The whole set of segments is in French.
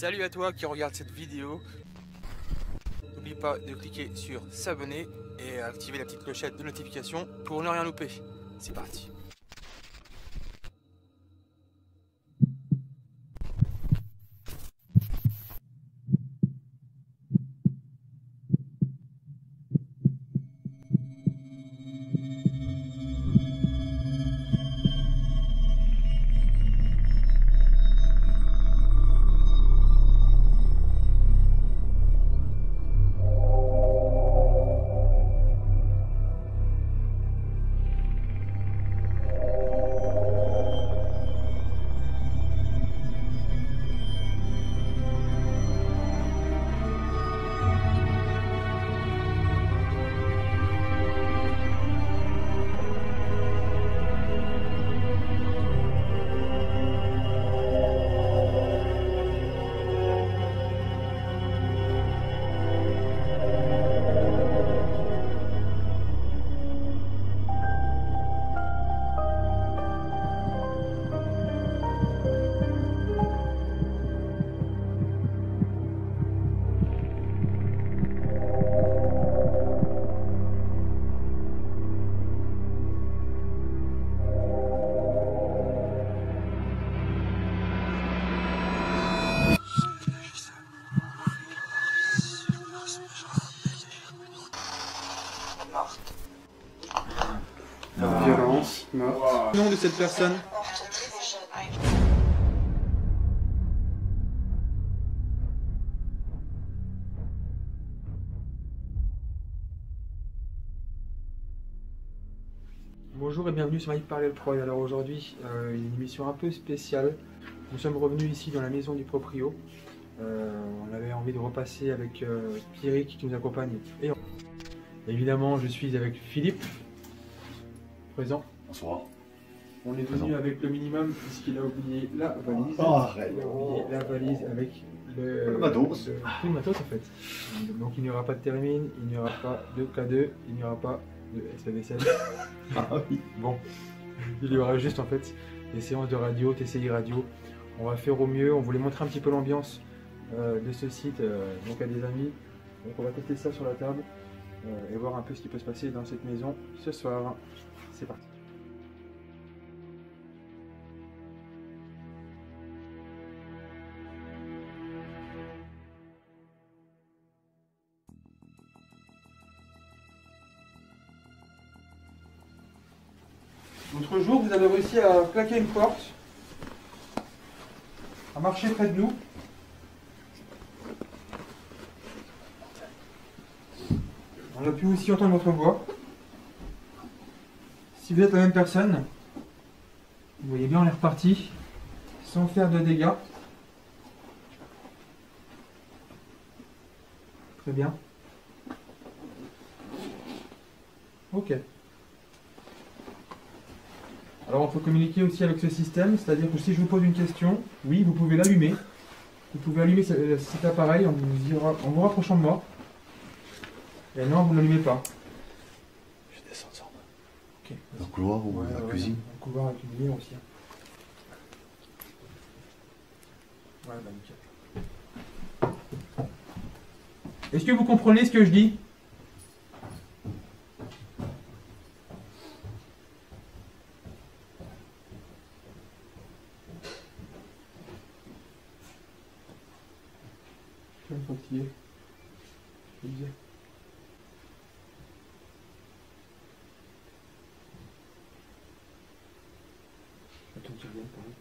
Salut à toi qui regarde cette vidéo. N'oublie pas de cliquer sur s'abonner et activer la petite clochette de notification pour ne rien louper. C'est parti. Violence, meurtre. Le nom de cette personne. Bonjour et bienvenue sur Mike Parallel Pro. Alors aujourd'hui, une émission un peu spéciale. Nous sommes revenus ici dans la maison du proprio. On avait envie de repasser avec Pierrick qui nous accompagne. Et évidemment, je suis avec Philippe, présent. Bonsoir. On est venu avec le minimum puisqu'il a oublié la valise. Oh, arrête. Il a oublié la valise avec le matos. tout le matos en fait. Donc il n'y aura pas de thermine, il n'y aura pas de K2, il n'y aura pas de SPVSL. Ah oui. Bon, il y aura juste en fait des séances de radio, TCI radio. On va faire au mieux, on voulait montrer un petit peu l'ambiance de ce site donc à des amis. Donc on va tester ça sur la table et voir un peu ce qui peut se passer dans cette maison ce soir. C'est parti. L'autre jour, vous avez réussi à claquer une porte, à marcher près de nous. On a pu aussi entendre votre voix. Si vous êtes la même personne, vous voyez bien, on est reparti sans faire de dégâts. Très bien. Ok. Alors on peut communiquer aussi avec ce système, c'est-à-dire que si je vous pose une question, oui, vous pouvez l'allumer. Vous pouvez allumer cet appareil en vous rapprochant de moi. Et non, vous ne l'allumez pas. Je descends ça. Ok. Dans le couloir ou la cuisine. Dans le couloir avec une lumière aussi. Ouais, bah nickel. Est-ce que vous comprenez ce que je dis ? Je suis fatigué. Je le disais. Attends, tu reviens parler.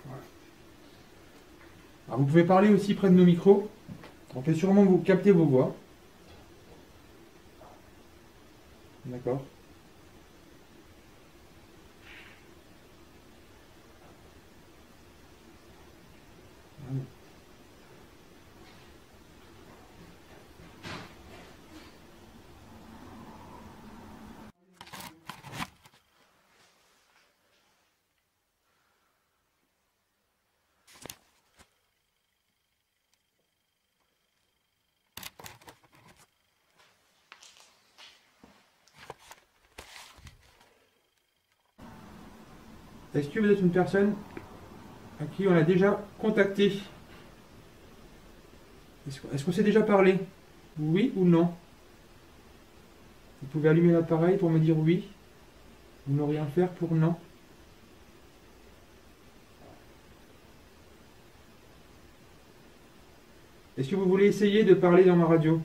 Voilà. Alors vous pouvez parler aussi près de nos micros. On peut sûrement vous capter vos voix. D'accord. Est-ce que vous êtes une personne à qui on a déjà contacté Est-ce qu'on s'est déjà parlé? Oui ou non? Vous pouvez allumer l'appareil pour me dire oui ou ne rien faire pour non. Est-ce que vous voulez essayer de parler dans ma radio?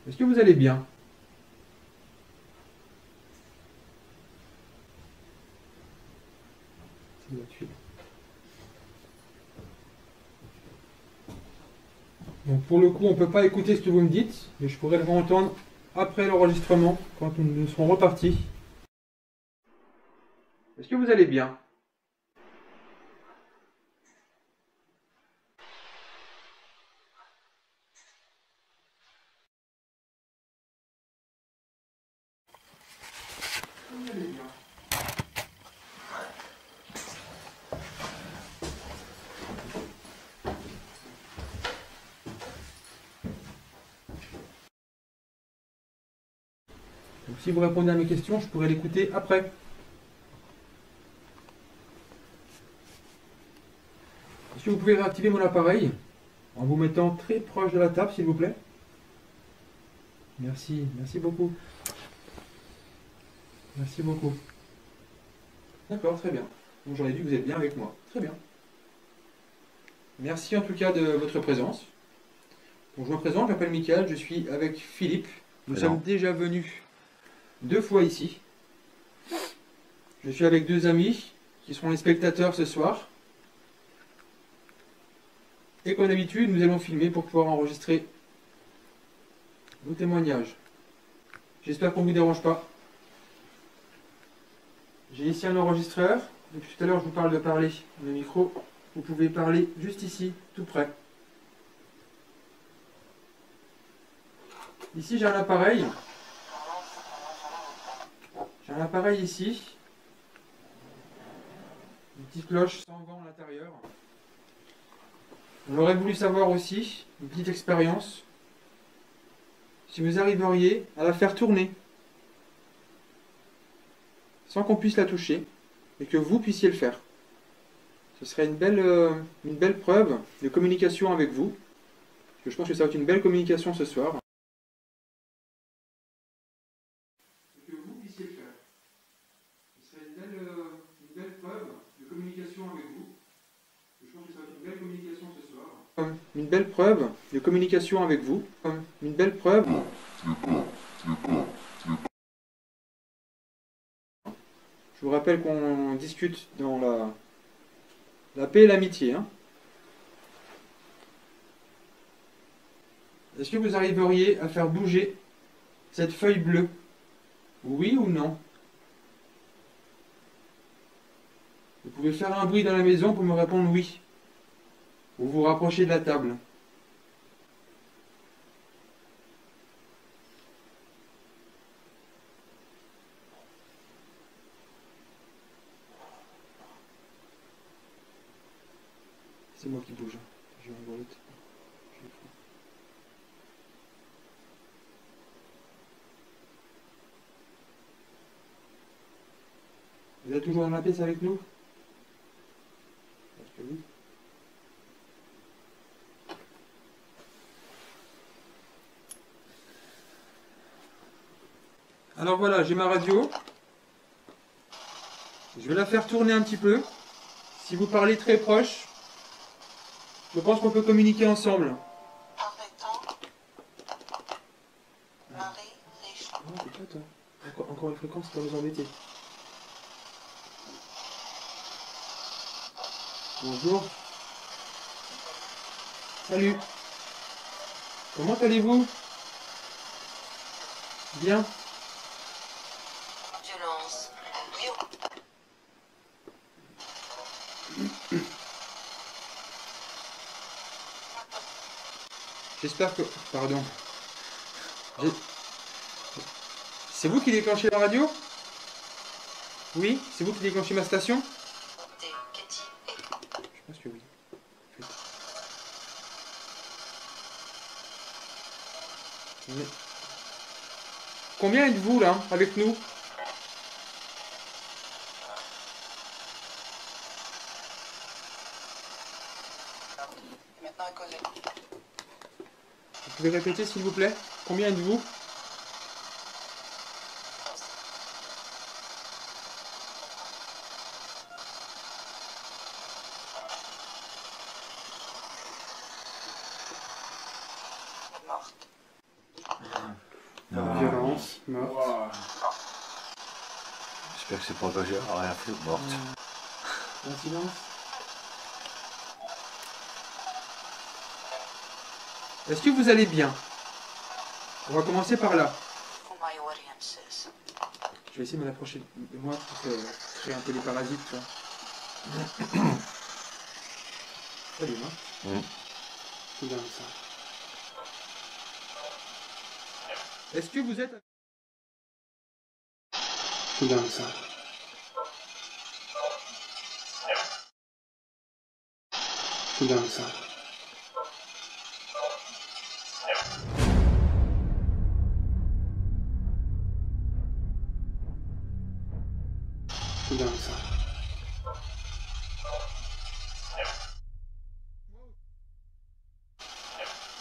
Est-ce que vous allez bien? Ça doit tuer. Donc pour le coup, on ne peut pas écouter ce que vous me dites, mais je pourrais le entendre après l'enregistrement, quand nous serons repartis. Est-ce que vous allez bien? Donc, si vous répondez à mes questions, je pourrai l'écouter après. Est-ce que vous pouvez réactiver mon appareil en vous mettant très proche de la table, s'il vous plaît? Merci, merci beaucoup. Merci beaucoup. D'accord, très bien. Donc j'en ai vu que vous êtes bien avec moi. Très bien. Merci en tout cas de votre présence. Donc je me présente, je m'appelle Mickaël, je suis avec Philippe. Nous sommes déjà venus 2 fois ici. Je suis avec 2 amis qui seront les spectateurs ce soir. Et comme d'habitude, nous allons filmer pour pouvoir enregistrer nos témoignages. J'espère qu'on ne vous dérange pas. J'ai ici un enregistreur. Depuis tout à l'heure, je vous parle de parler. Le micro, vous pouvez parler juste ici, tout près. Ici, j'ai un appareil. J'ai un appareil ici. Une petite cloche sans vent à l'intérieur. On aurait voulu savoir aussi, une petite expérience, si vous arriveriez à la faire tourner sans qu'on puisse la toucher et que vous puissiez le faire. Ce serait une belle preuve de communication avec vous. Parce que je pense que ça va être une belle communication ce soir. Et que vous puissiez le faire. Ce serait une belle preuve de communication avec vous. Je pense que ça va être une belle communication ce soir. Une belle preuve de communication avec vous. Une belle preuve. Je vous rappelle qu'on discute dans la paix et l'amitié. Hein. Est-ce que vous arriveriez à faire bouger cette feuille bleue? Oui ou non? Vous pouvez faire un bruit dans la maison pour me répondre oui. Ou vous rapprochez de la table. C'est moi qui bouge. Je vais en vite. Vous êtes toujours dans la pièce avec nous? Parce que oui. Alors voilà, j'ai ma radio. Je vais la faire tourner un petit peu. Si vous parlez très proche, je pense qu'on peut communiquer ensemble. Oh, c'est pas toi. Encore une fréquence pour nous embêter. Bonjour. Salut. Comment allez-vous? Bien. Violence. J'espère que... Pardon. C'est vous qui déclenchez la radio? Oui, c'est vous qui déclenchez ma station? Katie Combien êtes-vous là, avec nous? Maintenant à causer. Vous pouvez répéter s'il vous plaît? Combien êtes-vous? Morte. Violence, meurtre. Wow. J'espère que c'est pas engagé à rien fait, morte. Un silence. Est-ce que vous allez bien? On va commencer par là. Who my audience is. Je vais essayer de m'approcher de moi pour créer un peu les parasites, tu vois. Salut, hein. Tout donne ça. Est-ce que vous êtes... Tout donne ça. Tout donne ça. Tout donne ça.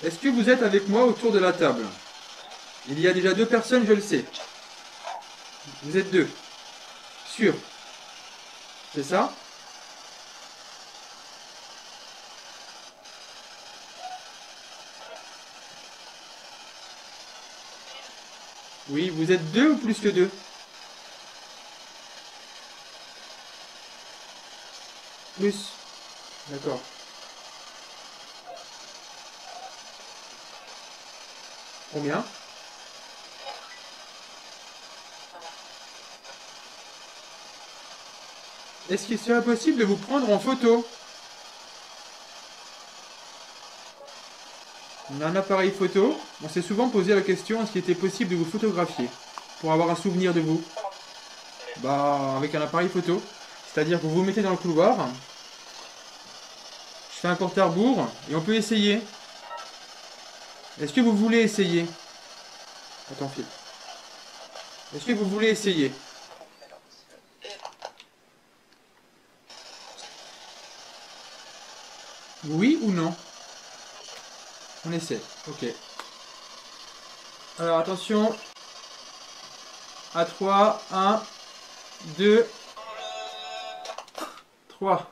Est-ce que vous êtes avec moi autour de la table? Il y a déjà 2 personnes, je le sais. Vous êtes 2. Sûr. C'est ça? Oui, vous êtes 2 ou plus que 2? Plus. D'accord. Combien? Est-ce qu'il serait possible de vous prendre en photo? On a un appareil photo. On s'est souvent posé la question est-ce qu'il était possible de vous photographier pour avoir un souvenir de vous? Bah, avec un appareil photo. C'est-à-dire que vous vous mettez dans le couloir. Je fais un compte à rebours et on peut essayer. Est-ce que vous voulez essayer? Attends, Phil. Est-ce que vous voulez essayer? Oui ou non? On essaie. Ok. Alors attention. À 3. 1, 2, 3.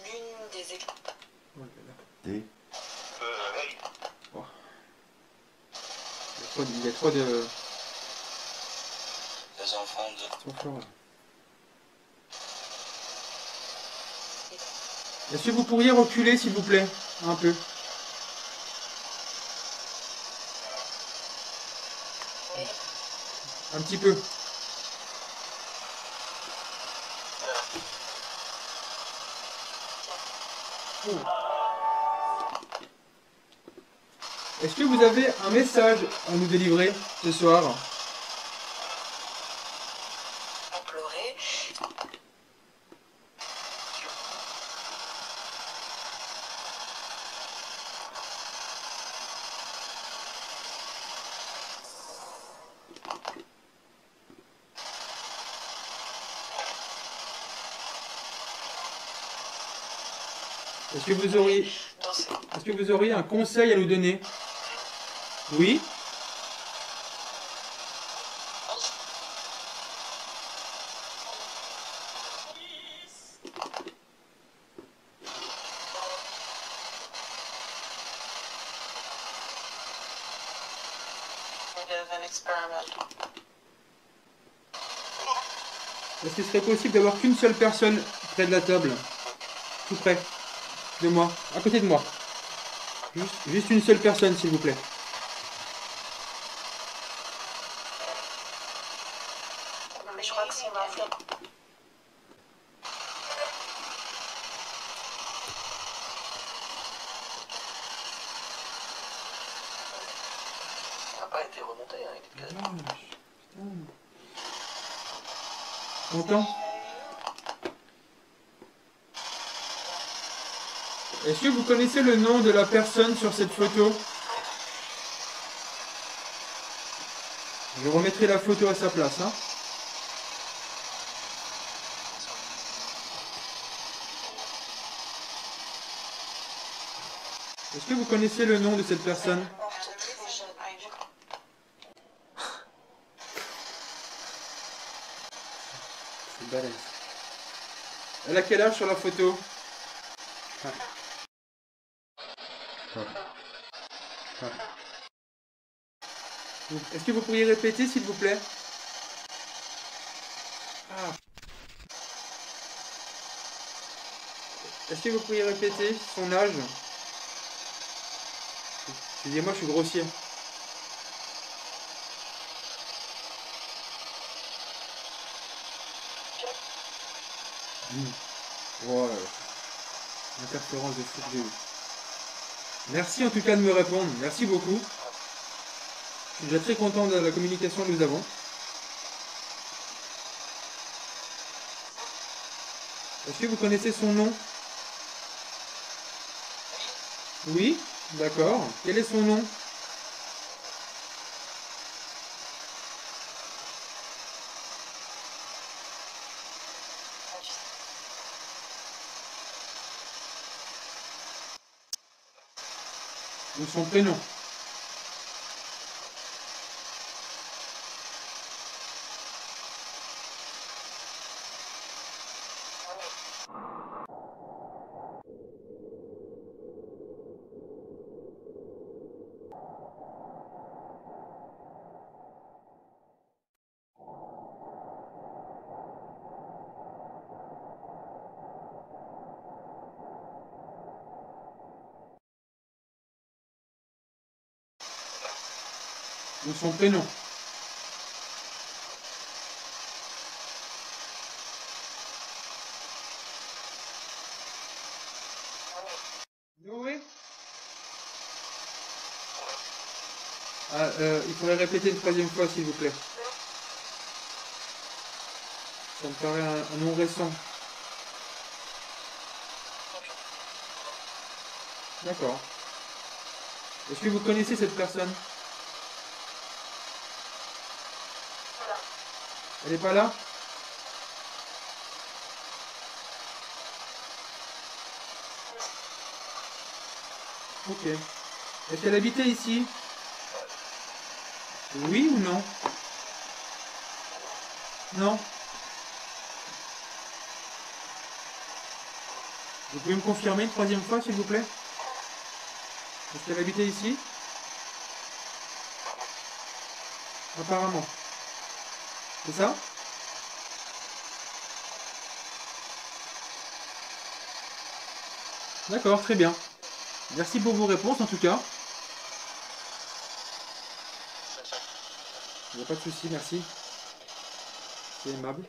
L'une des équipes. Des Il y a trop de... Les enfants de... Trop fort, là. Est-ce que vous pourriez reculer s'il vous plaît? Un peu. Un petit peu. Est-ce que vous avez un message à nous délivrer ce soir? Implorer. Est-ce que vous auriez... Danser. Est-ce que vous auriez un conseil à nous donner? Oui? An experiment. Est-ce qu'il serait possible d'avoir qu'une seule personne près de la table? Tout près de moi, à côté de moi. Juste une seule personne, s'il vous plaît. Mais je crois que c'est ma fille. Ça n'a pas été remonté, hein, il était quasi... Content? Est-ce que vous connaissez le nom de la personne sur cette photo? Je remettrai la photo à sa place. Hein. Est-ce que vous connaissez le nom de cette personne? C'est balèze. Elle a quel âge sur la photo? Est-ce que vous pourriez répéter s'il vous plaît? Ah. Est-ce que vous pourriez répéter son âge? Excusez-moi, je suis grossier. Ouais. Interférence de fou de Dieu. Merci en tout cas de me répondre. Merci beaucoup. Je suis déjà très content de la communication que nous avons. Est-ce que vous connaissez son nom? Oui, d'accord. Quel est son nom? Ou son prénom? Ou son prénom? Noé? Ah, il faudrait répéter une troisième fois s'il vous plaît. Ça me paraît un nom récent. D'accord. Est-ce que vous connaissez cette personne? Elle n'est pas là? Ok. Est-ce qu'elle habitait ici? Oui ou non? Non? Vous pouvez me confirmer une troisième fois s'il vous plaît? Est-ce qu'elle habitait ici? Apparemment. C'est ça? D'accord, très bien. Merci pour vos réponses en tout cas. Il n'y a pas de souci, merci. C'est aimable.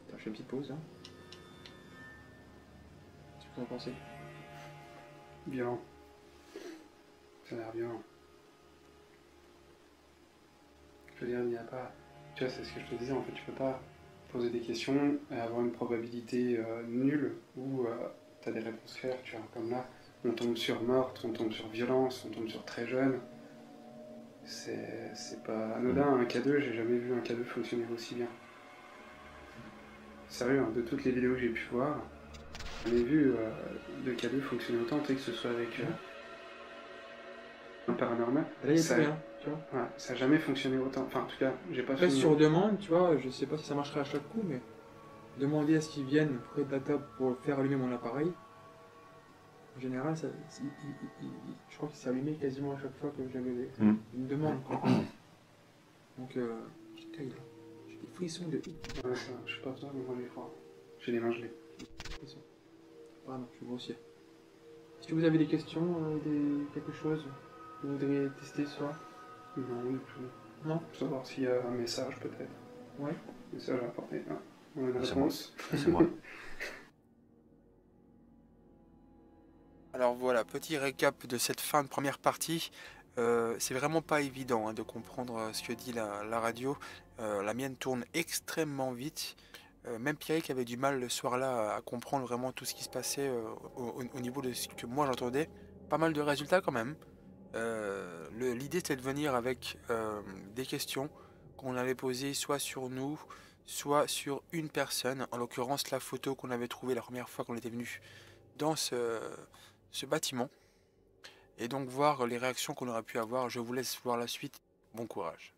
Attends, je fais une petite pause là. Qu'est-ce que vous en pensez? Violent. Ça a l'air violent. Je veux dire, il n'y a pas... Tu vois, c'est ce que je te disais, en fait, tu peux pas poser des questions et avoir une probabilité nulle où tu as des réponses claires, tu vois, comme là, on tombe sur meurtre, on tombe sur violence, on tombe sur très jeune. C'est pas anodin, un K2, j'ai jamais vu un K2 fonctionner aussi bien. Sérieux, hein, de toutes les vidéos que j'ai pu voir, j'en ai vu de K2 fonctionner autant, tu sais, que ce soit avec un paranormal. Là, il y a Ça- plus rien, tu vois. Ouais, ça n'a jamais fonctionné autant. Enfin, en tout cas, j'ai pas Après, fini. sur demande, tu vois, je sais pas si ça marcherait à chaque coup, mais demander à ce qu'ils viennent près de la table pour faire allumer mon appareil, en général, je crois qu'il s'est allumé quasiment à chaque fois que j'avais une demande. Quoi. Donc, putain, j'ai des frissons de... Ouais, ça, je sais pas toi, mais moi j'ai froid. J'ai les mains gelées. frissons. Pardon, je suis grossier. Est-ce que vous avez des questions, quelque chose que vous voudriez tester ce soir? Non, du tout. Non? Savoir s'il y a un message peut-être. Ouais. Message à apporter. Ah, on a une C'est réponse. C'est moi. Alors voilà, petit récap de cette fin de première partie. C'est vraiment pas évident hein, de comprendre ce que dit la radio. La mienne tourne extrêmement vite. Même Pierrick avait du mal le soir-là à comprendre vraiment tout ce qui se passait au niveau de ce que moi j'entendais. Pas mal de résultats quand même. L'idée c'était de venir avec des questions qu'on allait poser soit sur nous, soit sur une personne, en l'occurrence la photo qu'on avait trouvée la première fois qu'on était venu dans ce bâtiment, et donc voir les réactions qu'on aurait pu avoir. Je vous laisse voir la suite. Bon courage.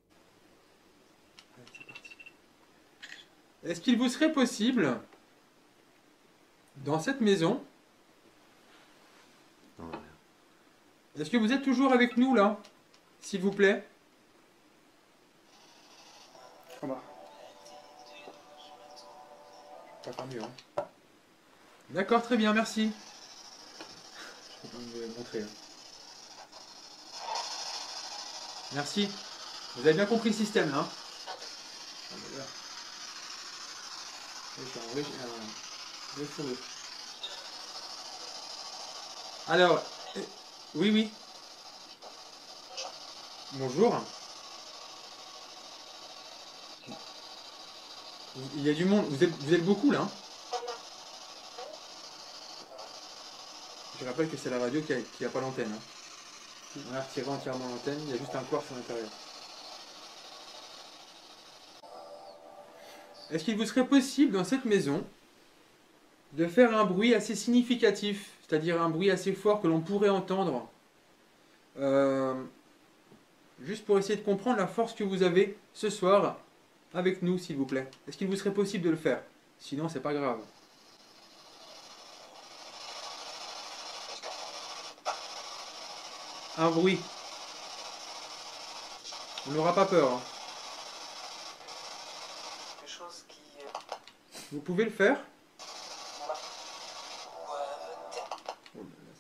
Est-ce qu'il vous serait possible, dans cette maison, Non, est-ce que vous êtes toujours avec nous là, s'il vous plaît? En bas. Pas faire mieux, hein. D'accord, très bien, merci. Je vais vous montrer. Hein. Merci. Vous avez bien compris le système là, hein? Alors, oui, oui. Bonjour. Il y a du monde. Vous êtes beaucoup là, hein? Je rappelle que c'est la radio qui a pas l'antenne. Hein. On a retiré entièrement l'antenne. Il y a juste un quartz à l'intérieur. Est-ce qu'il vous serait possible dans cette maison de faire un bruit assez significatif, c'est-à-dire un bruit assez fort que l'on pourrait entendre, juste pour essayer de comprendre la force que vous avez ce soir avec nous, s'il vous plaît? Est-ce qu'il vous serait possible de le faire? Sinon, c'est pas grave. Un bruit. On n'aura pas peur. Hein. Quelque chose qui... Vous pouvez le faire? Oh là là,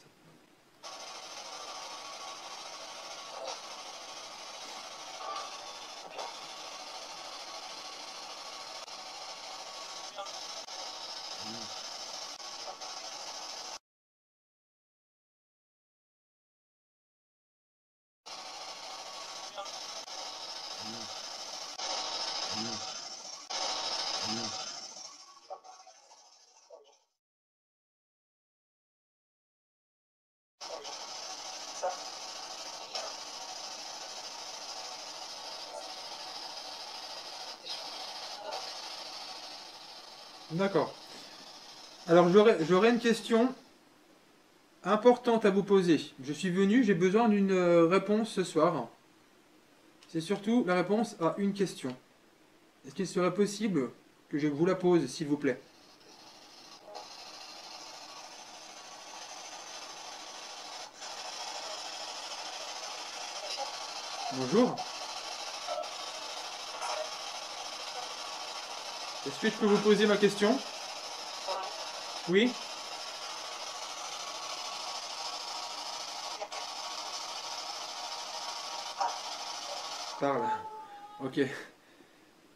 D'accord. Alors j'aurais une question importante à vous poser. Je suis venu, j'ai besoin d'une réponse ce soir. C'est surtout la réponse à une question. Est-ce qu'il serait possible que je vous la pose, s'il vous plaît? Bonjour. Est-ce que je peux vous poser ma question? Oui? Parle. Ok.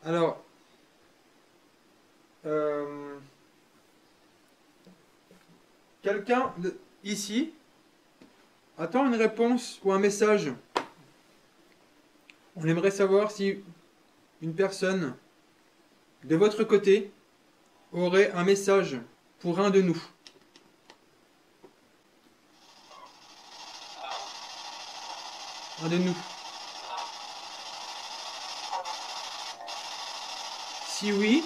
Alors, quelqu'un ici attend une réponse ou un message. On aimerait savoir si une personne de votre côté aurait un message pour un de nous. Un de nous. Si oui,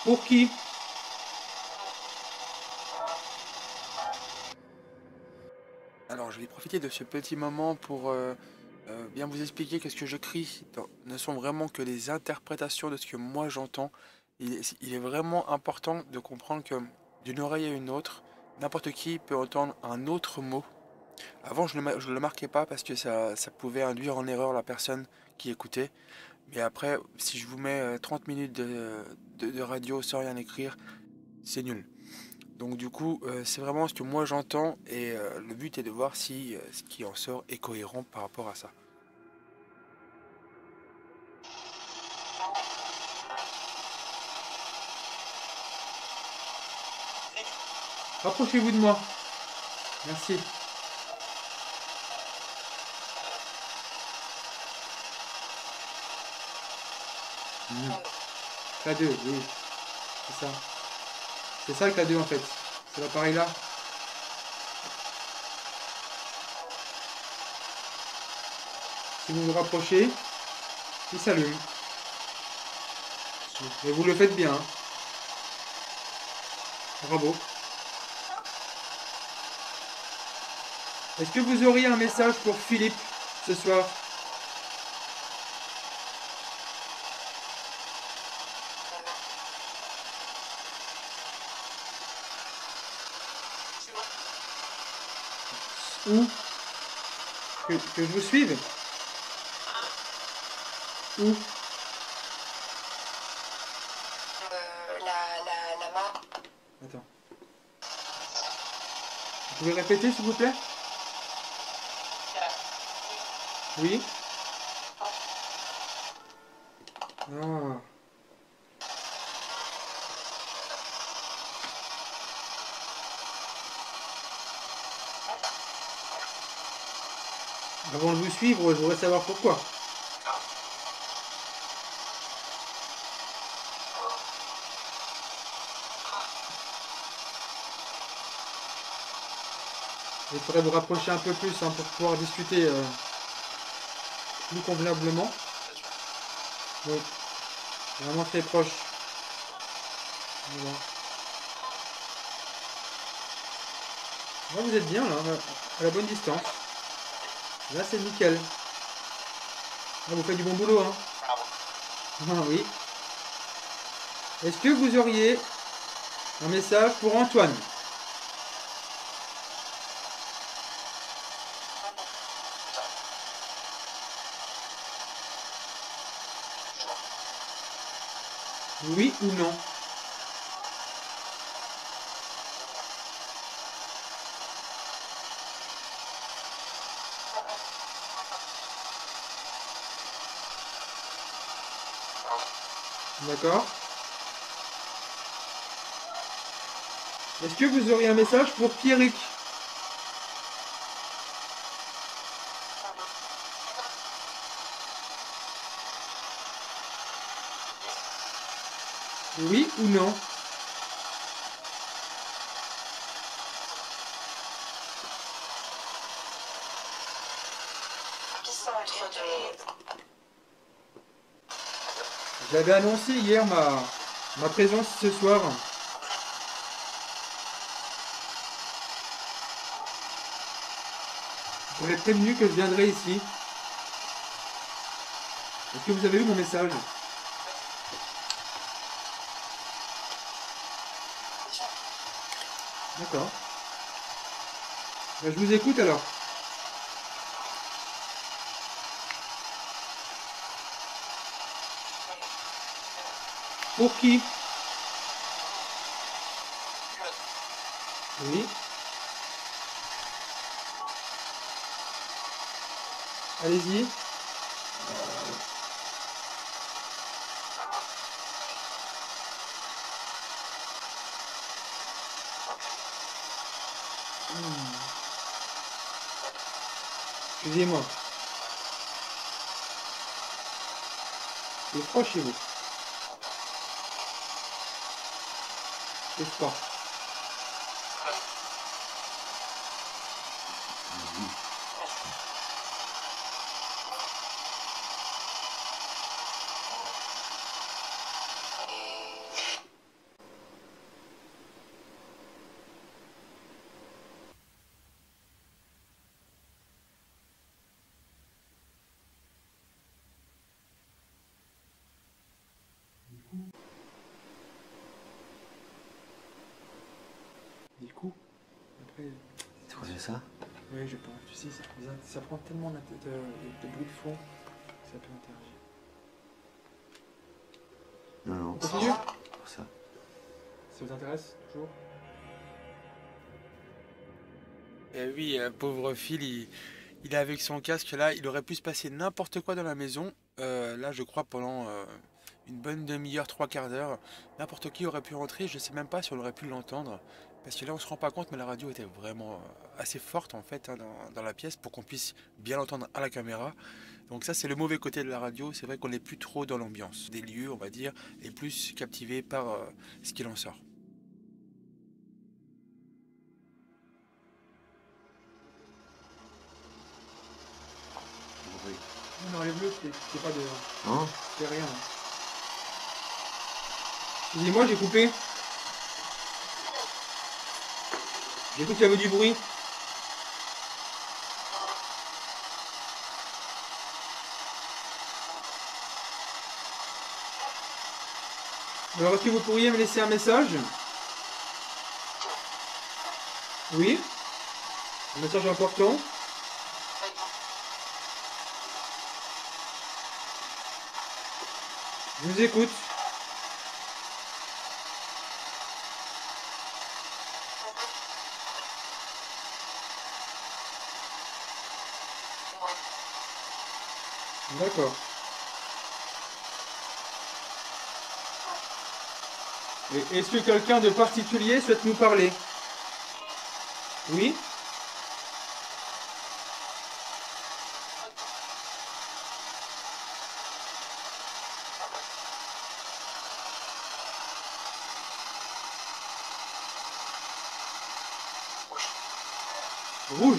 pour qui? Alors, je vais profiter de ce petit moment pour bien vous expliquer que ce que je crie ne sont vraiment que des interprétations de ce que moi j'entends. Il est vraiment important de comprendre que d'une oreille à une autre, n'importe qui peut entendre un autre mot. Avant, je ne le marquais pas parce que ça pouvait induire en erreur la personne qui écoutait. Mais après, si je vous mets 30 minutes de radio sans rien écrire, c'est nul. Donc du coup, c'est vraiment ce que moi j'entends et le but est de voir si ce qui en sort est cohérent par rapport à ça. Rapprochez-vous de moi. Merci. K2, oui. C'est ça. C'est ça le K2 en fait. C'est l'appareil là. Si vous vous rapprochez, il s'allume. Et vous le faites bien. Hein. Bravo. Est-ce que vous auriez un message pour Philippe ce soir? Où? Que je vous suive? Où? La main. Attends. Vous pouvez répéter s'il vous plaît? Oui? Ah. Avant de vous suivre, je voudrais savoir pourquoi. Il faudrait vous rapprocher un peu plus hein, pour pouvoir discuter plus convenablement. Oui, vraiment très proche. Voilà. Là, vous êtes bien, là, à la bonne distance. Là, c'est nickel. Là, vous faites du bon boulot, hein. Ah oui. Est-ce que vous auriez un message pour Antoine? Oui ou non? D'accord. Est-ce que vous auriez un message pour Pierrick? Oui ou non? Centre de... J'avais annoncé hier ma présence ce soir. J'avais prévenu que je viendrais ici. Est-ce que vous avez eu mon message? D'accord. Ben, je vous écoute alors. Pour qui? Oui. Allez-y. Excusez-moi. C'est froid chez vous. C'est froid. Du coup, après... Tu connais ça? Oui, je pense. Tu sais, ça prend tellement de bruit de fond que ça peut interagir. Non, non. On continue? Pour ça. Ça vous intéresse toujours? Eh oui, pauvre Phil, il est avec son casque là, il aurait pu se passer n'importe quoi dans la maison. Là, je crois pendant une bonne demi-heure, trois quarts d'heure, n'importe qui aurait pu rentrer. Je sais même pas si on aurait pu l'entendre. Parce que là, on se rend pas compte, mais la radio était vraiment assez forte en fait hein, dans la pièce pour qu'on puisse bien l'entendre à la caméra. Donc ça, c'est le mauvais côté de la radio. C'est vrai qu'on n'est plus trop dans l'ambiance des lieux, on va dire, et plus captivé par ce qu'il en sort. Oui. Non, les bleus, c'est pas de... Non? c'est rien. Excusez-moi, j'ai coupé. J'ai cru qu'il y avait du bruit. Alors, est-ce que vous pourriez me laisser un message? Oui? Un message important. Je vous écoute. D'accord. Et est-ce que quelqu'un de particulier souhaite nous parler? Oui? Rouge.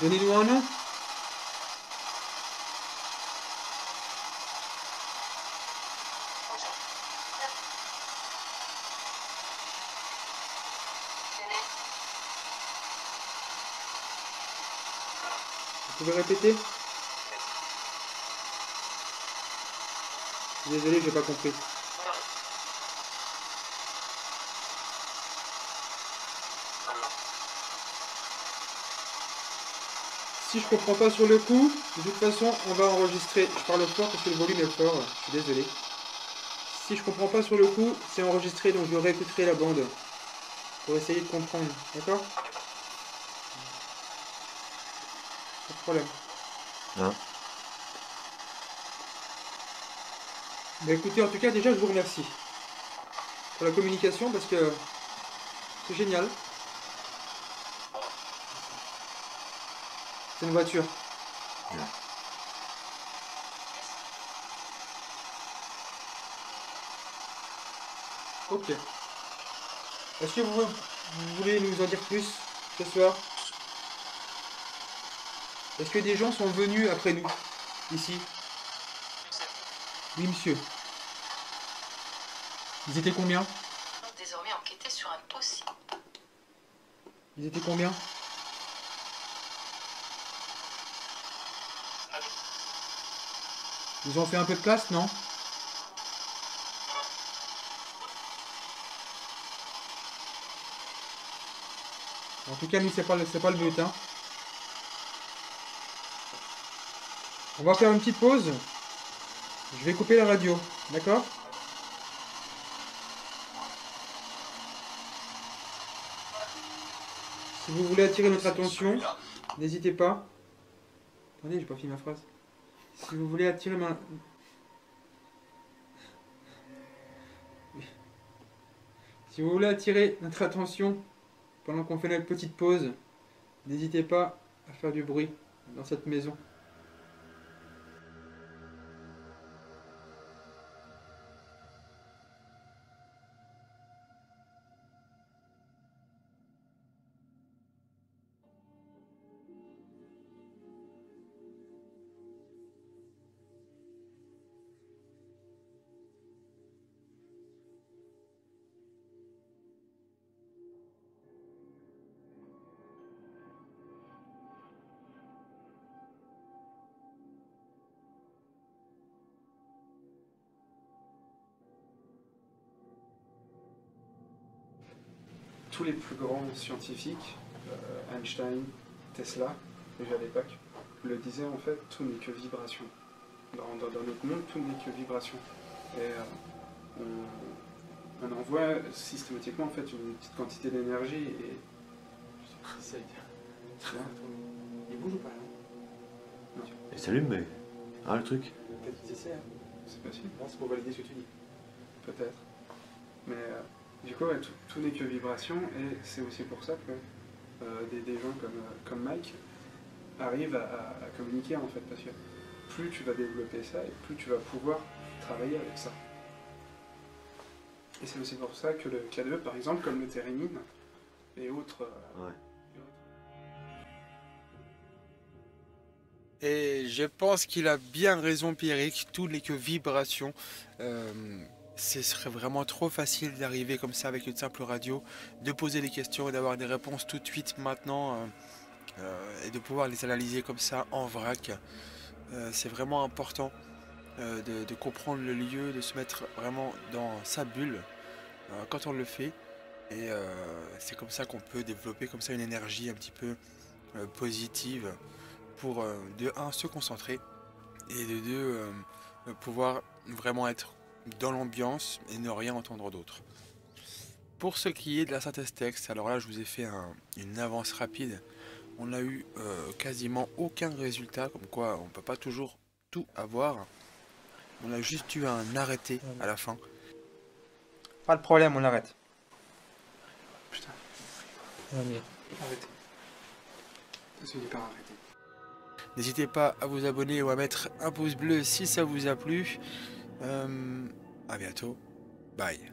Donnez-nous un nom. Vous pouvez répéter? Désolé, j'ai pas compris. Si je comprends pas sur le coup, de toute façon, on va enregistrer. Je parle fort parce que le volume est fort. Je suis désolé. Si je comprends pas sur le coup, c'est enregistré, donc je réécouterai la bande pour essayer de comprendre. D'accord? Pas de problème. Non. Bah écoutez, en tout cas, déjà, je vous remercie pour la communication parce que c'est génial. C'est une voiture. Ouais. Ok. Est-ce que vous voulez nous en dire plus ce soir? Est-ce que des gens sont venus après nous, ici? Oui, monsieur. Ils étaient combien? Désormais enquêter sur un dossier. Ils étaient combien? Ils ont fait un peu de place, non? En tout cas, nous, c'est pas le but, hein. On va faire une petite pause. Je vais couper la radio, d'accord? Si vous voulez attirer notre attention, n'hésitez pas. Attendez, j'ai pas fini ma phrase. Si vous voulez attirer ma... Si vous voulez attirer notre attention pendant qu'on fait notre petite pause, n'hésitez pas à faire du bruit dans cette maison. Tous les plus grands scientifiques, Einstein, Tesla, déjà à l'époque, le disaient en fait, tout n'est que vibration. Dans notre monde, tout n'est que vibration. Et on envoie systématiquement en fait une petite quantité d'énergie et... Ça veut dire. Il bouge ou pas là? Il s'allume, mais. Ah, le truc. Peut-être qu'ils essaient, hein. C'est possible, Là, c'est pour valider ce que tu dis. peut-être. Mais du coup, ouais, tout n'est que vibration et c'est aussi pour ça que des gens comme Mike arrivent à communiquer en fait, parce que plus tu vas développer ça et plus tu vas pouvoir travailler avec ça. Et c'est aussi pour ça que le K2, par exemple, comme le thérémine, et autres. Ouais. Et je pense qu'il a bien raison, Pierrick. Tout n'est que vibration. Ce serait vraiment trop facile d'arriver comme ça avec une simple radio, de poser des questions et d'avoir des réponses tout de suite maintenant, et de pouvoir les analyser comme ça en vrac. C'est vraiment important de comprendre le lieu, de se mettre vraiment dans sa bulle quand on le fait. Et c'est comme ça qu'on peut développer comme ça une énergie un petit peu positive pour de un se concentrer et de deux pouvoir vraiment être dans l'ambiance et ne rien entendre d'autre. Pour ce qui est de la synthèse texte, alors là je vous ai fait une avance rapide. On n'a eu quasiment aucun résultat, comme quoi on peut pas toujours tout avoir. On a juste eu un arrêté à la fin. Pas de problème, on arrête. Putain, Allez. arrêtez. Ça finit par arrêter. N'hésitez pas à vous abonner ou à mettre un pouce bleu si ça vous a plu. À bientôt. Bye.